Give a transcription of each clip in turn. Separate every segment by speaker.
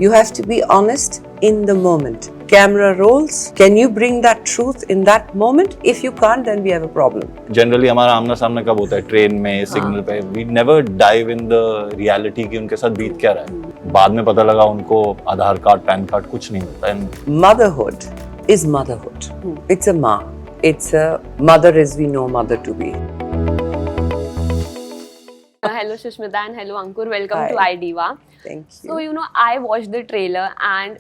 Speaker 1: You have to be honest in the moment. Camera rolls. Can you bring that truth in that moment? If you can't, then we have a problem.
Speaker 2: Generally हमारा आमना सामना कब होता है? Train में, signal पे. We never dive in the reality कि उनके साथ बीत क्या रहा है. बाद में पता लगा उनको आधार कार्ड, पैन कार्ड कुछ नहीं मिलता.
Speaker 1: Motherhood is motherhood. It's a ma. It's a mother as we know mother to be.
Speaker 3: Hello Sushmita and hello Ankur. Welcome to
Speaker 1: Hi.
Speaker 3: iDIVA.
Speaker 1: Thank you.
Speaker 3: So I watched the trailer and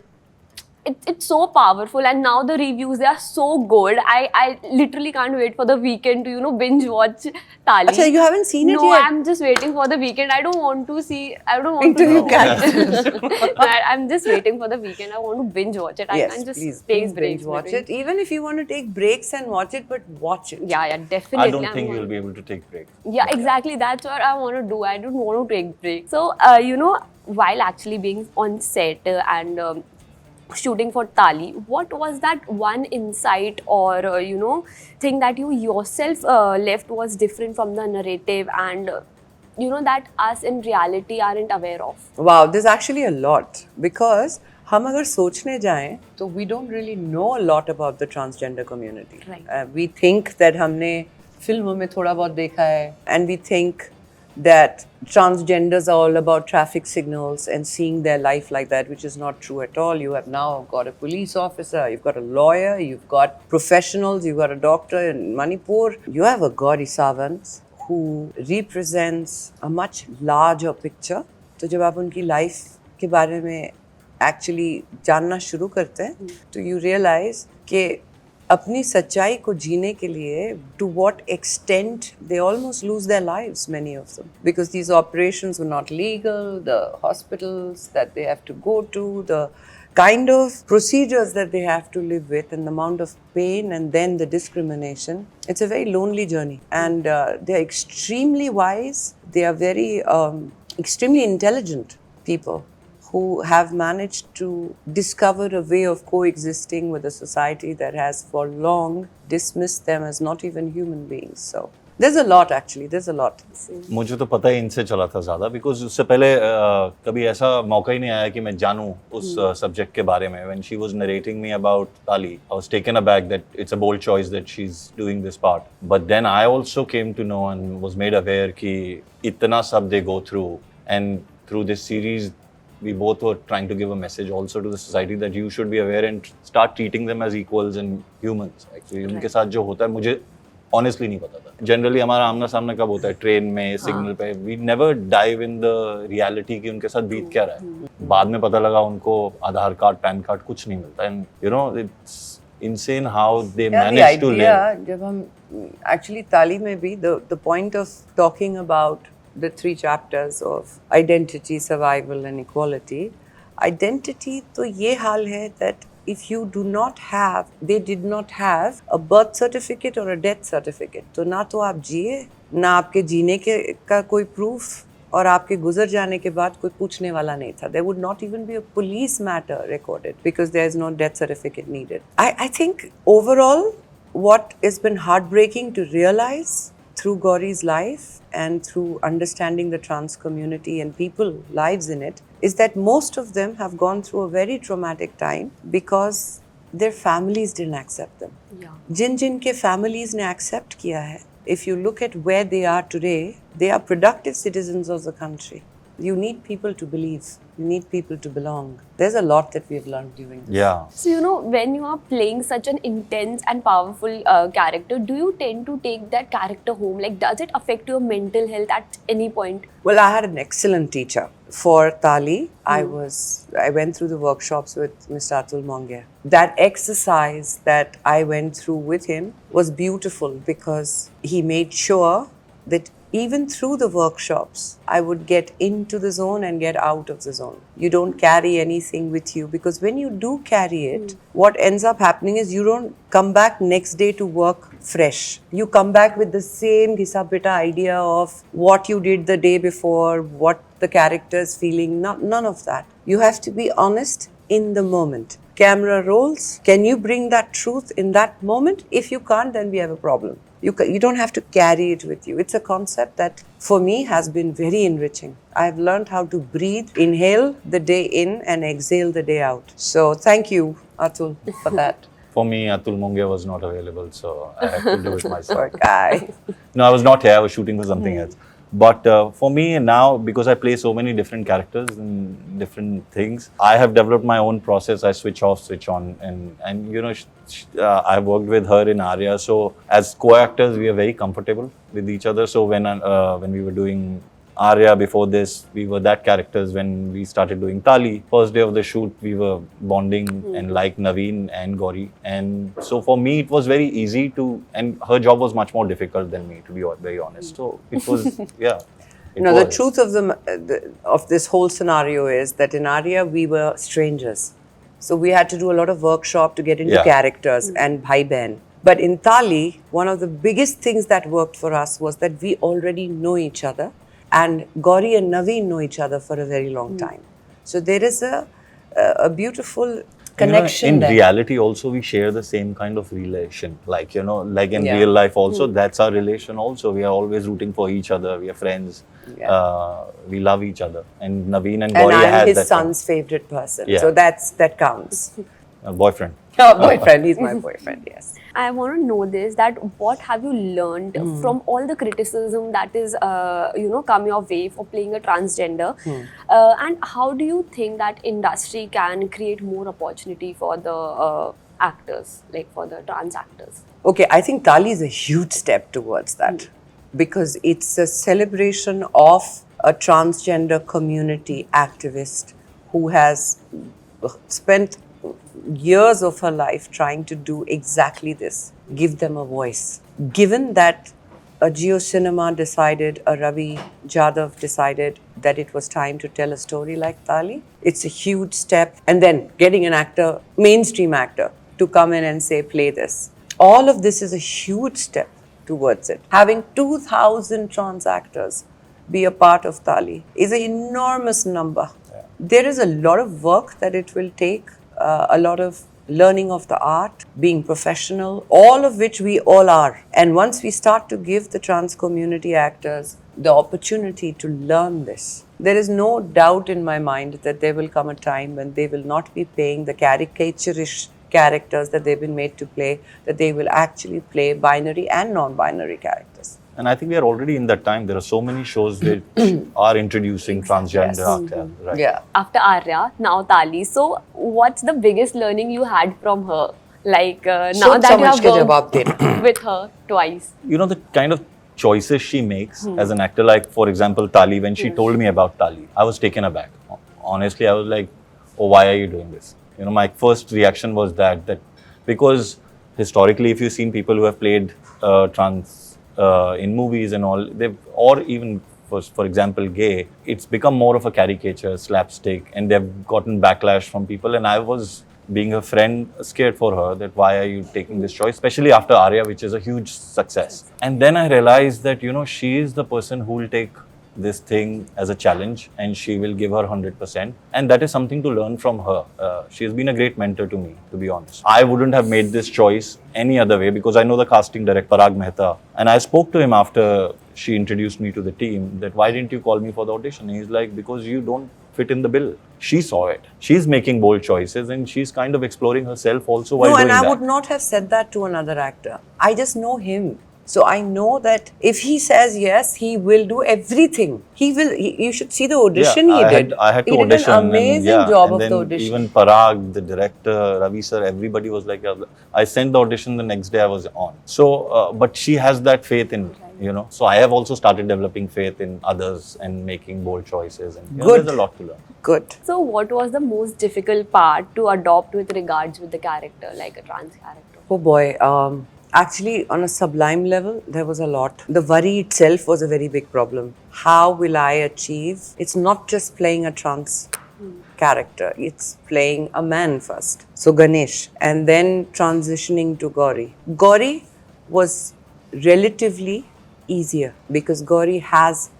Speaker 3: it's so powerful, and now the reviews, they are so good. I literally can't wait for the weekend to binge watch Taali.
Speaker 1: Achha, you haven't seen it
Speaker 3: no,
Speaker 1: yet?
Speaker 3: No, I'm just waiting for the weekend. I don't want to see. I don't want
Speaker 1: Until
Speaker 3: to.
Speaker 1: you can.
Speaker 3: I'm just waiting for the weekend. I want to binge watch it. I
Speaker 1: Yes,
Speaker 3: can't just
Speaker 1: please
Speaker 3: take breaks.
Speaker 1: binge watch it. Even if you want to take breaks and watch it, but watch it.
Speaker 3: Yeah, definitely.
Speaker 2: I don't think you'll be able to take breaks.
Speaker 3: Yeah, exactly. That's what I want to do. I don't want to take breaks. So, while actually being on set and shooting for Taali, what was that one insight or thing that you yourself left was different from the narrative and that us in reality aren't aware of?
Speaker 1: Wow, there's actually a lot because हम अगर सोचने जाएं तो we don't really know a lot about the transgender community.
Speaker 3: Right.
Speaker 1: We think that हमने फिल्मों में थोड़ा बहुत देखा है and we think that transgenders are all about traffic signals and seeing their life like that, which is not true at all. You have now got a police officer, you've got a lawyer, you've got professionals, you've got a doctor in Manipur. You have a Gauri Sawant who represents a much larger picture. तो जब आप उनकी life के बारे में actually जानना शुरू करते हैं, तो you realize कि अपनी सच्चाई को जीने के लिए to what extent they almost lose their lives, many of them, because these operations were not legal, the hospitals that they have to go to, the kind of procedures that they have to live with, and the amount of pain and then the discrimination. It's a very lonely journey, and they're extremely wise. They are very extremely intelligent people who have managed to discover a way of coexisting with a society that has for long dismissed them as not even human beings. So there's a lot actually, there's a lot.
Speaker 2: मुझे तो पता ही इनसे चला था ज़्यादा because उससे पहले कभी ऐसा मौका ही नहीं आया कि मैं जानूँ उस सब्जेक्ट के बारे में. When she was narrating me about Taali, I was taken aback that it's a bold choice that she's doing this part. But then I also came to know and was made aware कि इतना सब they go through, and through this series we both were trying to give a message also to the society that you should be aware and start treating them as equals and humans. Actually, उनके साथ जो होता है मुझे honestly नहीं पता था. Generally हमारा आमना सामना कब होता है? ट्रेन में, सिग्नल पे. We never dive in the reality कि उनके साथ बीत क्या रहा है. बाद में पता लगा उनको आधार कार्ड, पैन कार्ड कुछ नहीं मिलता. And it's insane how they manage to live.
Speaker 1: जब हम actually ताली में भी the point of talking about the 3 chapters of identity, survival and equality. Identity तो ये हाल है that if you do not have, they did not have a birth certificate or a death certificate. तो ना तो आप जिए, ना आपके जीने का कोई proof, और आपके गुजर जाने के बाद कोई पूछने वाला नहीं था. There would not even be a police matter recorded because there is no death certificate needed. I think overall what has been heartbreaking to realize through Gauri's life and through understanding the trans community and people lives in it is that most of them have gone through a very traumatic time because their families didn't accept them.
Speaker 3: Yeah.
Speaker 1: जिनके families ने accept किया है, if you look at where they are today, they are productive citizens of the country. You need people to believe. You need people to belong. There's a lot that we've learned during this.
Speaker 2: Yeah.
Speaker 3: So, when you are playing such an intense and powerful character, do you tend to take that character home? Like, does it affect your mental health at any point?
Speaker 1: Well, I had an excellent teacher. For Taali, I went through the workshops with Mr. Atul Mongia. That exercise that I went through with him was beautiful because he made sure that even through the workshops, I would get into the zone and get out of the zone. You don't carry anything with you because when you do carry it, what ends up happening is you don't come back next day to work fresh. You come back with the same ghisapita idea of what you did the day before, what the character is feeling, none of that. You have to be honest in the moment. Camera rolls. Can you bring that truth in that moment? If you can't, then we have a problem. You don't have to carry it with you. It's a concept that for me has been very enriching. I've learned how to breathe, inhale the day in and exhale the day out. So thank you, Atul, for that.
Speaker 2: For me, Atul Mungia was not available, so I had to do it myself.
Speaker 1: Poor guy.
Speaker 2: No, I was not here. I was shooting for something else. But for me now, because I play so many different characters and different things, I have developed my own process. I switch off, switch on, and you know, I've worked with her in Arya. So as co-actors, we are very comfortable with each other. So when we were doing Arya before this, we were that characters. When we started doing Taali, first day of the shoot, we were bonding and like Naveen and Gauri. And so for me, it was very easy to, and her job was much more difficult than me, to be very honest. So it was, yeah.
Speaker 1: The truth of this whole scenario is that in Arya, we were strangers. So we had to do a lot of workshop to get into characters and bhai behan. But in Taali, one of the biggest things that worked for us was that we already know each other. And Gauri and Naveen know each other for a very long time. So there is a beautiful connection
Speaker 2: in reality also, we share the same kind of relation. Like, like in real life also, that's our relation also. We are always rooting for each other. We are friends. We love each other. And Naveen and Gauri
Speaker 1: has that. And I'm his
Speaker 2: that
Speaker 1: son's favorite person. So that counts.
Speaker 2: Boyfriend.
Speaker 1: Boyfriend. He's my boyfriend, yes.
Speaker 3: I want to know this, that what have you learned from all the criticism that is, come your way for playing a transgender? And how do you think that industry can create more opportunity for the actors, like for the trans actors?
Speaker 1: Okay, I think Taali is a huge step towards that because it's a celebration of a transgender community activist who has spent years of her life trying to do exactly this, give them a voice. Given that a JioCinema decided, a Ravi Jadhav decided that it was time to tell a story like Taali, it's a huge step. And then getting an actor, mainstream actor, to come in and say, play this. All of this is a huge step towards it. Having 2,000 trans actors be a part of Taali is an enormous number. There is a lot of work that it will take, a lot of learning of the art, being professional, all of which we all are. And once we start to give the trans community actors the opportunity to learn this, there is no doubt in my mind that there will come a time when they will not be playing the caricaturish characters that they've been made to play, that they will actually play binary and non-binary characters.
Speaker 2: And I think we are already in that time. There are so many shows which are introducing transgender actors. Right?
Speaker 1: Yeah.
Speaker 3: After Arya, now Taali. So, what's the biggest learning you had from her? Like now that you have worked with her twice.
Speaker 2: The kind of choices she makes as an actor. Like, for example, Taali, when she told me about Taali, I was taken aback. Honestly, I was like, oh, why are you doing this? My first reaction was that because historically, if you've seen people who have played trans in movies and all, or even for example gay, it's become more of a caricature, slapstick, and they've gotten backlash from people. And I was, being a friend, scared for her that why are you taking this choice, especially after Arya, which is a huge success. And then I realized that she is the person who will take this thing as a challenge and she will give her 100%, and that is something to learn from her. She has been a great mentor to me, to be honest. I wouldn't have made this choice any other way because I know the casting director Parag Mehta, and I spoke to him after she introduced me to the team that why didn't you call me for the audition? And he's like, because you don't fit in the bill. She saw it. She's making bold choices and she's kind of exploring herself also while doing that.
Speaker 1: No, and I would not have said that to another actor. I just know him. So I know that if he says yes, he will do everything. He will. You should see the audition he did.
Speaker 2: I had to
Speaker 1: he
Speaker 2: audition.
Speaker 1: Did an amazing job of the audition.
Speaker 2: Even Parag, the director, Ravi sir, everybody was like, I sent the audition the next day I was on. So, but she has that faith in me, So I have also started developing faith in others and making bold choices. And there's a lot to learn.
Speaker 1: Good.
Speaker 3: So what was the most difficult part to adopt with regards with the character, like a trans character?
Speaker 1: Oh boy. Actually, on a sublime level, there was a lot. The worry itself was a very big problem. How will I achieve? It's not just playing a trans character. It's playing a man first. So Ganesh, and then transitioning to Gauri. Gauri was relatively easier because Gauri has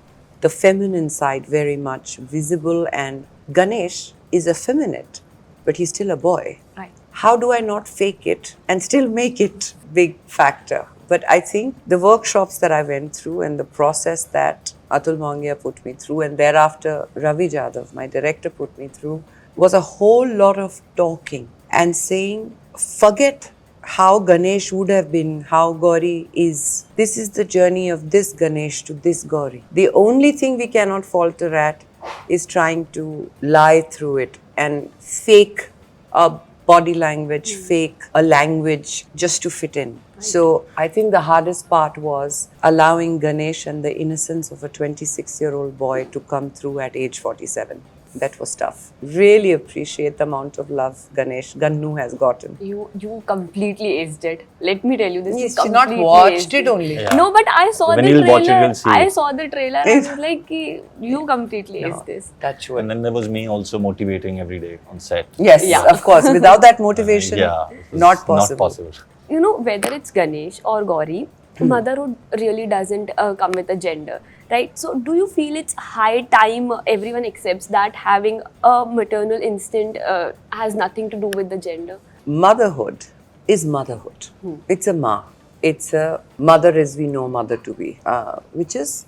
Speaker 1: the feminine side very much visible, and Ganesh is effeminate, but he's still a boy.
Speaker 3: Right.
Speaker 1: How do I not fake it and still make it big factor? But I think the workshops that I went through and the process that Atul Mongia put me through, and thereafter Ravi Jadhav, my director, put me through, was a whole lot of talking and saying, forget how Ganesh would have been, how Gauri is. This is the journey of this Ganesh to this Gauri. The only thing we cannot falter at is trying to lie through it and fake a body language, fake a language just to fit in. So I think the hardest part was allowing Ganesh and the innocence of a 26-year-old boy to come through at age 47. That was tough. Really appreciate the amount of love Gannu has gotten.
Speaker 3: You completely aced it. Let me tell you this.
Speaker 1: Yes,
Speaker 3: you
Speaker 1: she not
Speaker 3: completely
Speaker 1: watched
Speaker 3: aced
Speaker 1: it only.
Speaker 2: Yeah.
Speaker 3: No, but I saw
Speaker 2: When
Speaker 3: the
Speaker 2: you'll watch it,
Speaker 3: trailer.
Speaker 2: you'll see
Speaker 3: I
Speaker 2: it.
Speaker 3: saw the trailer. I was like, "Ki, you completely aced this.
Speaker 1: Touch wood.
Speaker 2: And then there was me also motivating every day on set.
Speaker 1: Yes,
Speaker 3: Yeah.
Speaker 1: of course. Without that motivation,
Speaker 2: Yeah, it was
Speaker 1: not possible.
Speaker 2: Not possible.
Speaker 3: You know, whether it's Ganesh or Gauri, motherhood really doesn't come with a gender, right? So, do you feel it's high time everyone accepts that having a maternal instinct has nothing to do with the gender?
Speaker 1: Motherhood is motherhood. It's a ma. It's a mother as we know mother to be, which is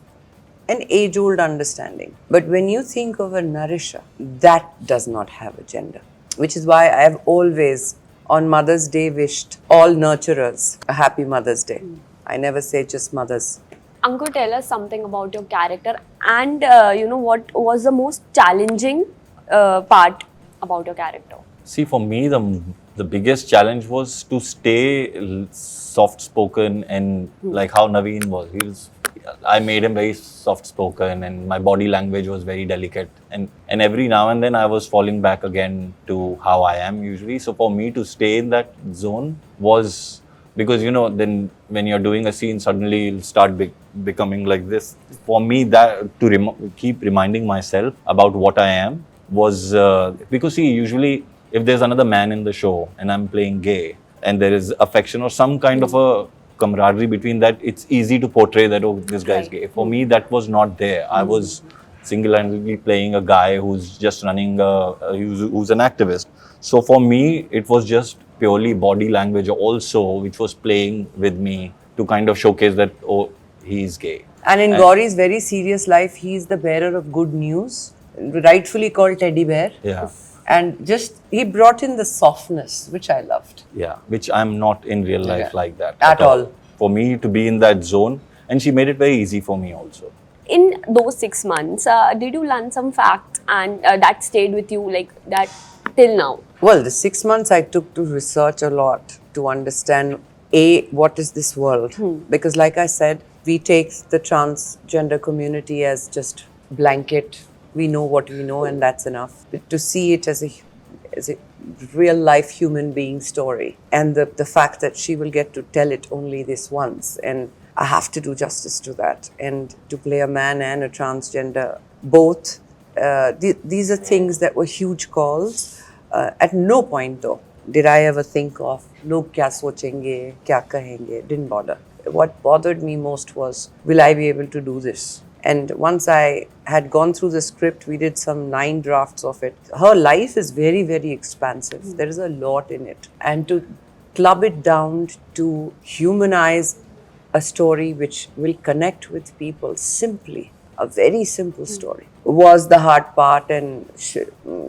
Speaker 1: an age-old understanding. But when you think of a nourisher, that does not have a gender, which is why I have always on Mother's Day wished all nurturers a happy Mother's Day. I never say just mothers.
Speaker 3: Ankur, tell us something about your character and you know, what was the most challenging part about your character?
Speaker 2: See, for me, the biggest challenge was to stay soft-spoken and like how Naveen was. I made him very soft-spoken and my body language was very delicate. And every now and then I was falling back again to how I am usually. So for me to stay in that zone was... Because, you know, then when you're doing a scene, suddenly you'll start becoming like this. For me, that to keep reminding myself about what I am was... because, see, usually if there's another man in the show and I'm playing gay and there is affection or some kind of a camaraderie between that, it's easy to portray that, oh, this guy's gay. For me, that was not there. I was single-handedly playing a guy who's just running, who's an activist. So for me, it was just purely body language also, which was playing with me to kind of showcase that, oh, he's gay.
Speaker 1: And in Gauri's very serious life, he's the bearer of good news, rightfully called Teddy Bear.
Speaker 2: Yeah.
Speaker 1: And just, he brought in the softness, which I loved.
Speaker 2: Yeah, which I'm not in real life like that.
Speaker 1: At all.
Speaker 2: For me to be in that zone, and she made it very easy for me also.
Speaker 3: In those 6 months, did you learn some facts and that stayed with you like that till now?
Speaker 1: Well, the 6 months I took to research a lot to understand, A, what is this world? Because like I said, we take the transgender community as just blanket. We know what we know and that's enough. But to see it as a real life human being story, and the fact that she will get to tell it only this once, and I have to do justice to that. And to play a man and a transgender, both, these are things that were huge calls. At no point though did I ever think of log kya sochenge, kya kahenge. Didn't bother. What bothered me most was, will I be able to do this? And once I had gone through the script, we did some 9 drafts of it. Her life is very, very expansive. There is a lot in it. And to club it down to humanize a story which will connect with people simply, a very simple story, was the hard part. And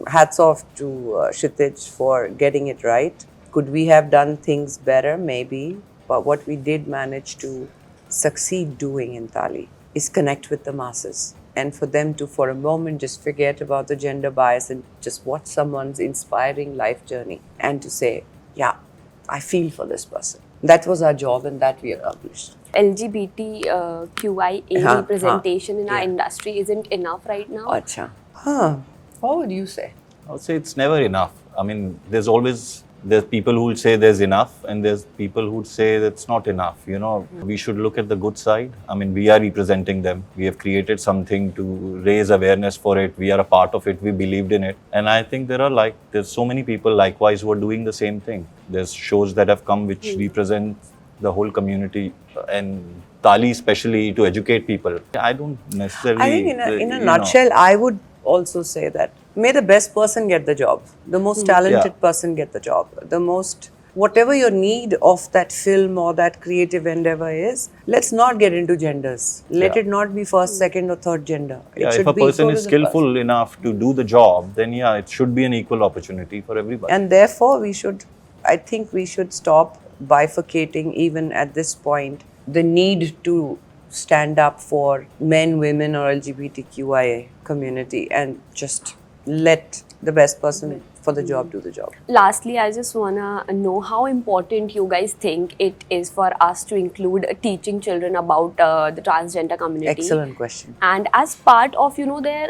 Speaker 1: hats off to Kshitij for getting it right. Could we have done things better? Maybe. But what we did manage to succeed doing in Taali is connect with the masses. And for them to, for a moment, just forget about the gender bias and just watch someone's inspiring life journey and to say, yeah, I feel for this person. That was our job and that we accomplished.
Speaker 3: LGBTQIA representation in our industry isn't enough right now.
Speaker 1: Acha. What would you say?
Speaker 2: I would say it's never enough. I mean, there's people who will say there's enough and there's people who would say that's not enough. You know, we should look at the good side. I mean, we are representing them. We have created something to raise awareness for it. We are a part of it. We believed in it. And I think there's so many people likewise who are doing the same thing. There's shows that have come which represent the whole community and Taali especially to educate people. I don't necessarily...
Speaker 1: I think in a nutshell, I would also say that may the best person get the job, the most talented person get the job, the most whatever your need of that film or that creative endeavor is, let's not get into genders. Let
Speaker 2: Yeah.
Speaker 1: it not be first, second, or third gender. It
Speaker 2: Yeah,
Speaker 1: should
Speaker 2: if a
Speaker 1: be
Speaker 2: person
Speaker 1: equal
Speaker 2: is
Speaker 1: to the person.
Speaker 2: skillful enough to do the job, then yeah, it should be an equal opportunity for everybody.
Speaker 1: And therefore, I think we should stop bifurcating even at this point the need to stand up for men, women, or LGBTQIA community and just let the best person for the job do the job.
Speaker 3: Lastly, I just wanna know how important you guys think it is for us to include teaching children about the transgender community.
Speaker 1: Excellent question.
Speaker 3: And as part of their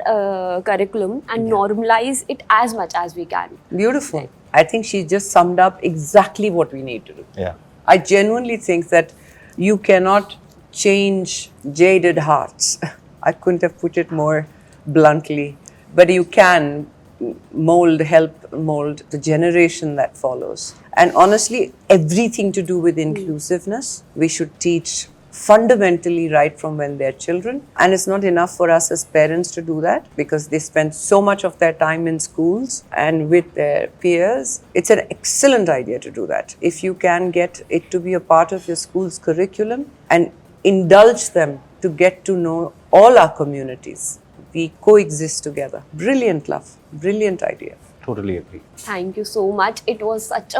Speaker 3: curriculum and normalize it as much as we can.
Speaker 1: Beautiful. I think she just summed up exactly what we need to do.
Speaker 2: Yeah.
Speaker 1: I genuinely think that you cannot change jaded hearts. I couldn't have put it more bluntly, but you can help mold the generation that follows. And honestly, everything to do with inclusiveness, we should teach fundamentally right from when they're children. And it's not enough for us as parents to do that because they spend so much of their time in schools and with their peers. It's an excellent idea to do that. If you can get it to be a part of your school's curriculum and indulge them to get to know all our communities. We coexist together. Brilliant, love. Brilliant idea.
Speaker 2: Totally agree.
Speaker 3: Thank you so much. It was such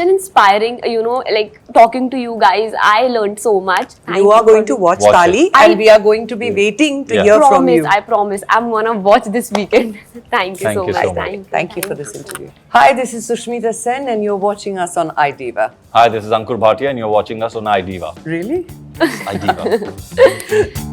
Speaker 3: an inspiring, like talking to you guys. I learned so much.
Speaker 1: You are going to watch
Speaker 2: Watch
Speaker 1: Taali
Speaker 2: it.
Speaker 1: and we are going to be waiting to hear from you.
Speaker 3: I promise. I'm gonna watch this weekend. Thank you
Speaker 2: Thank
Speaker 3: so
Speaker 2: you
Speaker 3: much.
Speaker 2: so much.
Speaker 1: Thank you for this interview. Hi, this is Sushmita Sen and you're watching us on iDIVA.
Speaker 2: Hi, this is Ankur Bhatia and you're watching us on iDIVA.
Speaker 1: Really?
Speaker 2: iDIVA.